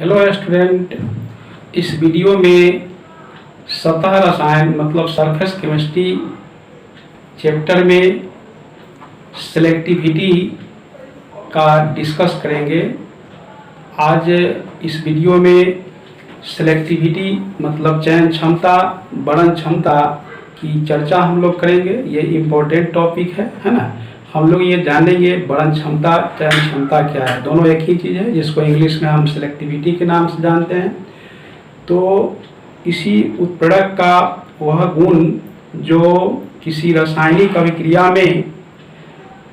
Hello student, इस video में सतह रसायन मतलब सरफेस केमिस्ट्री चैप्टर में सेलेक्टिविटी का डिस्कस करेंगे। आज इस वीडियो में सेलेक्टिविटी मतलब चयन क्षमता, वर्णन क्षमता की चर्चा हम लोग करेंगे। ये इम्पोर्टेंट टॉपिक है ना। हम लोग ये जानेंगे वर्णन क्षमता, चयन क्षमता क्या है। दोनों एक ही चीज़ है जिसको इंग्लिश में हम सेलेक्टिविटी के नाम से जानते हैं। तो इसी उत्प्रेरक का वह गुण जो किसी रासायनिक अभिक्रिया में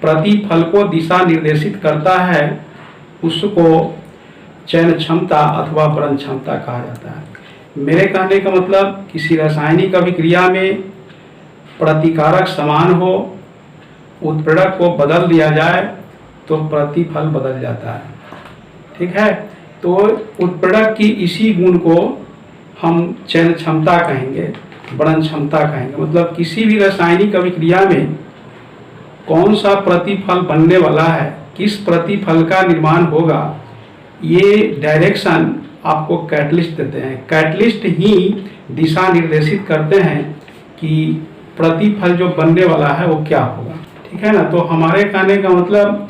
प्रतिफल को दिशा निर्देशित करता है उसको चयन क्षमता अथवा वर्णन क्षमता कहा जाता है। मेरे कहने का मतलब किसी रासायनिक अभिक्रिया में प्रतिकारक समान हो, उत्प्रेरक को बदल दिया जाए तो प्रतिफल बदल जाता है। ठीक है, तो उत्प्रेरक की इसी गुण को हम चयन क्षमता कहेंगे, वर्णन क्षमता कहेंगे। मतलब किसी भी रासायनिक अभिक्रिया में कौन सा प्रतिफल बनने वाला है, किस प्रतिफल का निर्माण होगा, ये डायरेक्शन आपको कैटलिस्ट देते हैं। कैटलिस्ट ही दिशा निर्देशित करते हैं कि प्रतिफल जो बनने वाला है वो क्या होगा। ठीक है ना। तो हमारे कहने का मतलब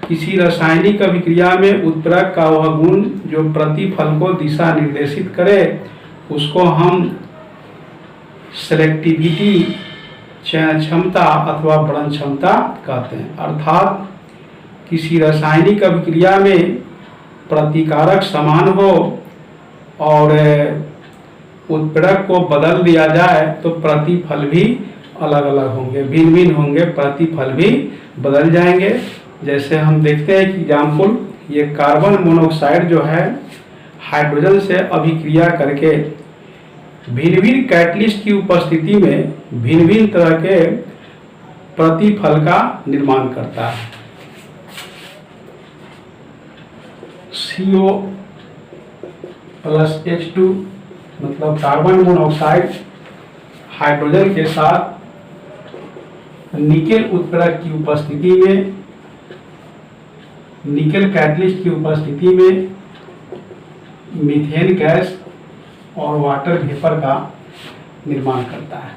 किसी रासायनिक अभिक्रिया में उत्प्रेरक का वह गुण जो प्रतिफल को दिशा निर्देशित करे उसको हम सेलेक्टिविटी, चयन क्षमता अथवा वर्णन क्षमता कहते हैं। अर्थात किसी रासायनिक अभिक्रिया में प्रतिकारक समान हो और उत्प्रेरक को बदल दिया जाए तो प्रतिफल भी अलग अलग होंगे, भिन्न भिन्न होंगे, प्रतिफल भी बदल जाएंगे। जैसे हम देखते हैं कि एग्जाम्पल, ये कार्बन मोनोऑक्साइड जो है हाइड्रोजन से अभिक्रिया करके भिन्न भिन्न कैटलिस्ट की उपस्थिति में भिन्न भिन्न तरह के प्रतिफल का निर्माण करता है। CO प्लस H2 मतलब कार्बन मोनोऑक्साइड हाइड्रोजन के साथ निकेल उत्प्रेरक की उपस्थिति में, निकेल कैटलिस्ट की उपस्थिति में मीथेन गैस और वाटर वेपर का निर्माण करता है।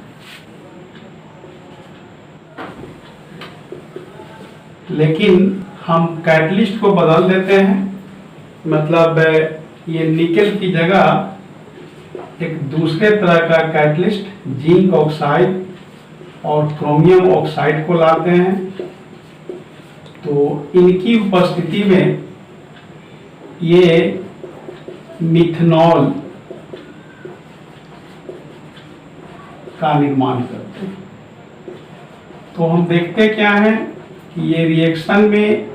लेकिन हम कैटलिस्ट को बदल देते हैं। मतलब ये निकेल की जगह एक दूसरे तरह का कैटलिस्ट जिंक ऑक्साइड और क्रोमियम ऑक्साइड को लाते हैं। तो इनकी उपस्थिति में ये मिथनॉल का निर्माण करते हैं। तो हम देखते क्या है कि ये रिएक्शन में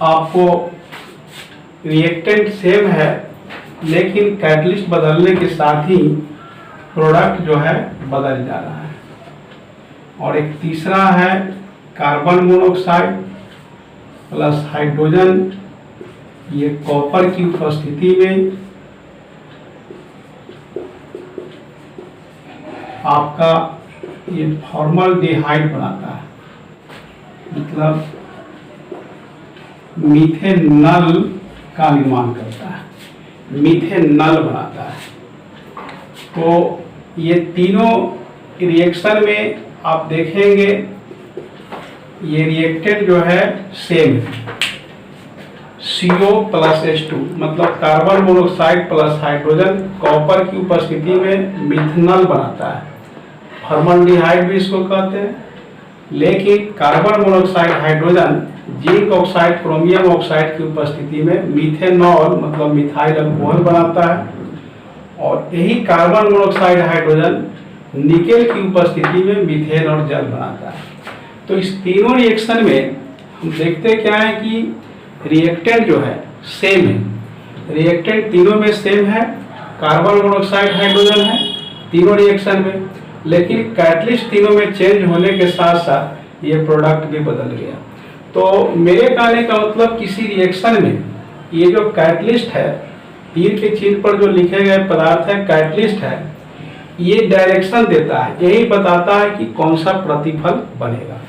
आपको रिएक्टेंट सेम है लेकिन कैटलिस्ट बदलने के साथ ही प्रोडक्ट जो है बदल जा रहा है। और एक तीसरा है कार्बन मोनोऑक्साइड प्लस हाइड्रोजन, ये कॉपर की उपस्थिति में आपका ये फॉर्मल्डिहाइड बनाता है। मतलब मीथेनॉल का निर्माण करता है, मीथेनॉल बनाता है। तो ये तीनों रिएक्शन में आप देखेंगे ये रिएक्टेंट जो है सेम है। CO प्लस H2 मतलब carbon monoxide plus hydrogen copper की उपस्थिति में मिथनॉल बनाता है। फॉर्मल्डिहाइड भी इसको कहते हैं। लेकिन carbon monoxide hydrogen zinc oxide chromium oxide की उपस्थिति में मिथेनॉल मतलब मिथाइल अल्कोहल बनाता है। और यही कार्बन मोनोऑक्साइड हाइड्रोजन निकेल की उपस्थिति में मीथेन और जल बनाता है। तो इस तीनों रिएक्शन में हम देखते क्या है कि रिएक्टेंट जो है सेम है। रिएक्टेंट तीनों में सेम है, कार्बन मोनोऑक्साइड हाइड्रोजन है तीनों रिएक्शन में। लेकिन कैटलिस्ट तीनों में चेंज होने के साथ साथ ये प्रोडक्ट भी बदल गया। तो मेरे कहने का मतलब किसी रिएक्शन में ये जो कैटलिस्ट है, तीर के चिन्ह पर जो लिखे गए पदार्थ है कैटलिस्ट है, ये डायरेक्शन देता है, यही बताता है कि कौन सा प्रतिफल बनेगा।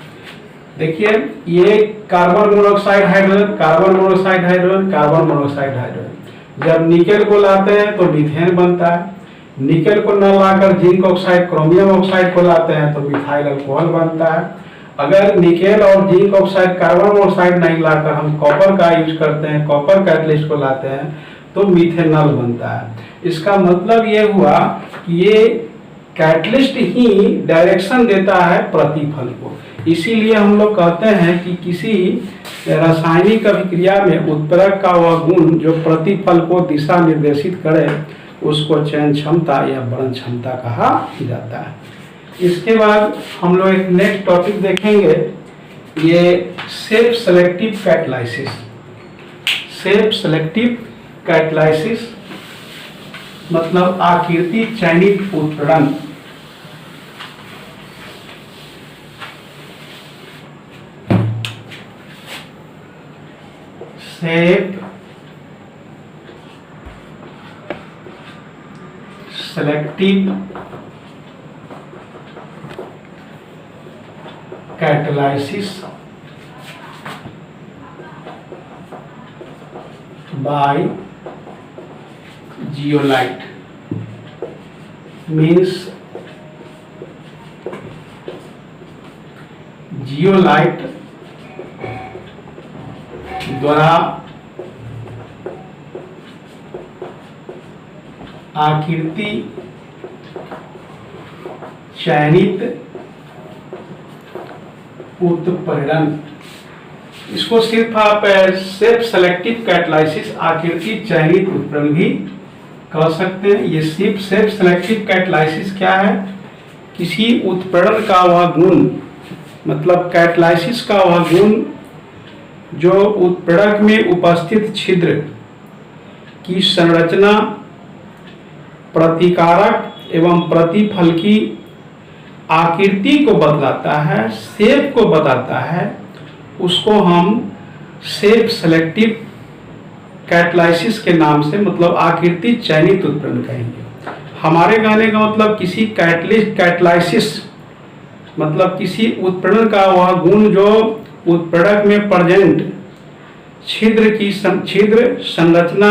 देखिए ये carbon monoxide hydrogen, carbon monoxide hydrogen, carbon monoxide hydrogen. जब निकेल को लाते हैं तो मीथेन बनता है। निकेल को न लाकर जिंक ऑक्साइड, क्रोमियम ऑक्साइड को लाते हैं तो मिथाइल अल्कोहल बनता है। अगर निकेल और जिंक ऑक्साइड, कार्बन मोनोऑक्साइड नहीं लाकर हम कॉपर का यूज करते हैं, कॉपर कैटलिस्ट को लाते हैं तो मिथेनॉल बनता है। इसका मतलब ये हुआ कि ये कैटलिस्ट ही डायरेक्शन देता है प्रतिफल को। इसीलिए हम लोग कहते हैं कि किसी रासायनिक अभिक्रिया में उत्प्रेरक का वह गुण जो प्रतिफल को दिशा निर्देशित करे उसको चयन क्षमता या बढ़न क्षमता कहा जाता है। इसके बाद हम लोग एक नेक्स्ट टॉपिक देखेंगे, ये self selective catalysis. Self selective catalysis मतलब आकृति चयनित उत्प्रेरण। Self selective catalysis by zeolite means zeolite द्वारा आकृति चयनित उत्प्रेरण। इसको सिर्फ आप सेल्फ सेलेक्टिव कैटलाइसिस आकृति चयनित उत्प्रेरण भी कह सकते हैं। ये सिर्फ सेल्फ सेलेक्टिव कैटलाइसिस क्या है? किसी उत्प्रेरण का वह गुण, मतलब कैटलाइसिस का वह गुण जो उत्प्रेरक में उपस्थित छिद्र की संरचना, प्रतिकारक एवं प्रतिफल की आकृति को बतलाता है, शेप को बताता है, उसको हम सेल्फ सेलेक्टिव कैटलाइसिस के नाम से, मतलब आकृति चयनित उत्प्रेरण कहेंगे। हमारे कहने का मतलब किसी कैटलाइसिस मतलब किसी उत्प्रेरण का वह गुण जो उत्प्रेरक में प्रेजेंट छिद्र संरचना,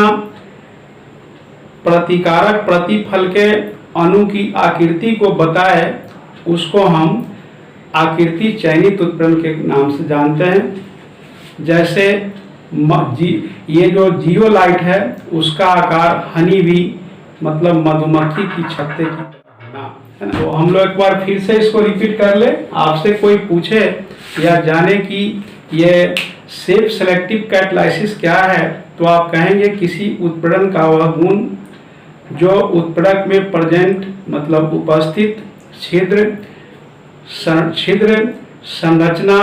प्रतिकारक प्रतिफल के अणु की आकृति को बताए, उसको हम आकृति चयनित उत्प्रेरण के नाम से जानते हैं। जैसे ये जो जियोलाइट है उसका आकार हनी भी मतलब मधुमक्खी की छत्ते की तरह होना है ना। तो हम लोग एक बार फिर से इसको रिपीट कर ले। आपसे कोई पूछे या जाने कि ये सेल्फ सेलेक्टिव कैटलाइसिस क्या है, तो आप कहेंगे किसी उत्प्रेरण का वह गुण जो उत्प्रेरक में प्रेजेंट मतलब उपस्थित छिद्र संरचना,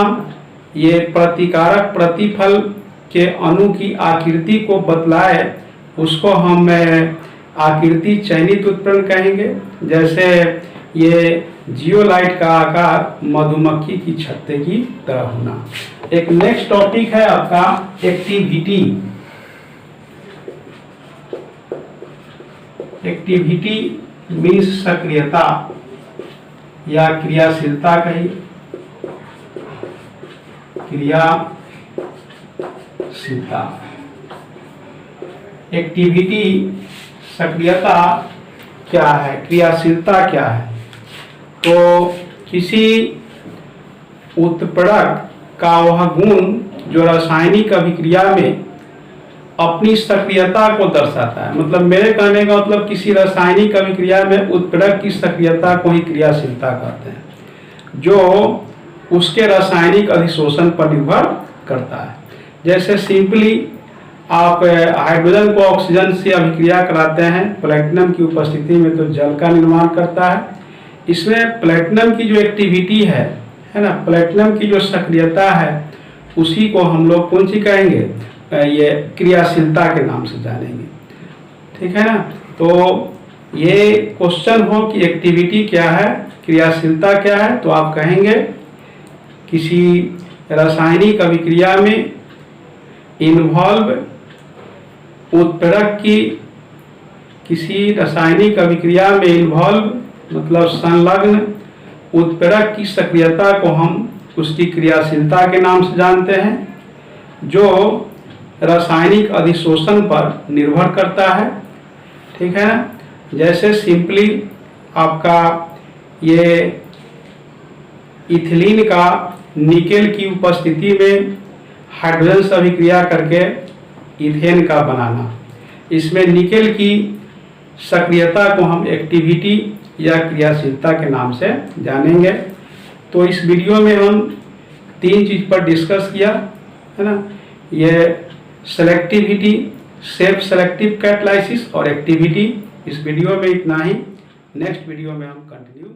ये प्रतिकारक प्रतिफल के अणु की आकृति को बतलाए, उसको हम आकृति चयनित उत्प्रेरण कहेंगे। जैसे ये जियोलाइट का आकार मधुमक्खी की छत्ते की तरह होना। एक नेक्स्ट टॉपिक है आपका एक्टिविटी। एक्टिविटी मीन्स सक्रियता या क्रियाशीलता कही, क्रियाशीलता। एक्टिविटी सक्रियता क्या है, क्रियाशीलता क्या है? तो किसी उत्प्रेरक का वह गुण जो रासायनिक अभिक्रिया में अपनी सक्रियता को दर्शाता है। मतलब मेरे कहने का मतलब किसी रासायनिक अभिक्रिया में उत्प्रेरक की सक्रियता को ही क्रियाशीलता कहते हैं, जो उसके रासायनिक अधिशोषण पर निर्भर करता है। जैसे सिंपली आप हाइड्रोजन को ऑक्सीजन से अभिक्रिया कराते हैं प्लैटिनम की उपस्थिति में, तो जल का निर्माण करता है। इसमें प्लैटिनम की जो एक्टिविटी है ना, प्लैटिनम की जो सक्रियता है, उसी को हम लोग कौन सी कहेंगे, ये क्रियाशीलता के नाम से जानेंगे। ठीक है ना। तो ये क्वेश्चन हो कि एक्टिविटी क्या है, क्रियाशीलता क्या है, तो आप कहेंगे किसी रासायनिक अभिक्रिया में इन्वॉल्व उत्प्रेरक की, किसी रासायनिक अभिक्रिया में इन्वॉल्व मतलब संलग्न उत्प्रेरक की सक्रियता को हम उसकी क्रियाशीलता के नाम से जानते हैं, जो रासायनिक अधिशोषण पर निर्भर करता है। ठीक है ना। जैसे सिंपली आपका ये इथिलीन का निकेल की उपस्थिति में हाइड्रोजन से अभिक्रिया करके इथेन का बनाना, इसमें निकेल की सक्रियता को हम एक्टिविटी या क्रियाशीलता के नाम से जानेंगे। तो इस वीडियो में हम 3 चीज पर डिस्कस किया है ना। ये सेलेक्टिविटी, सेल्फ सेलेक्टिव कैटालिसिस और एक्टिविटी। इस वीडियो में इतना ही। नेक्स्ट वीडियो में हम कंटिन्यू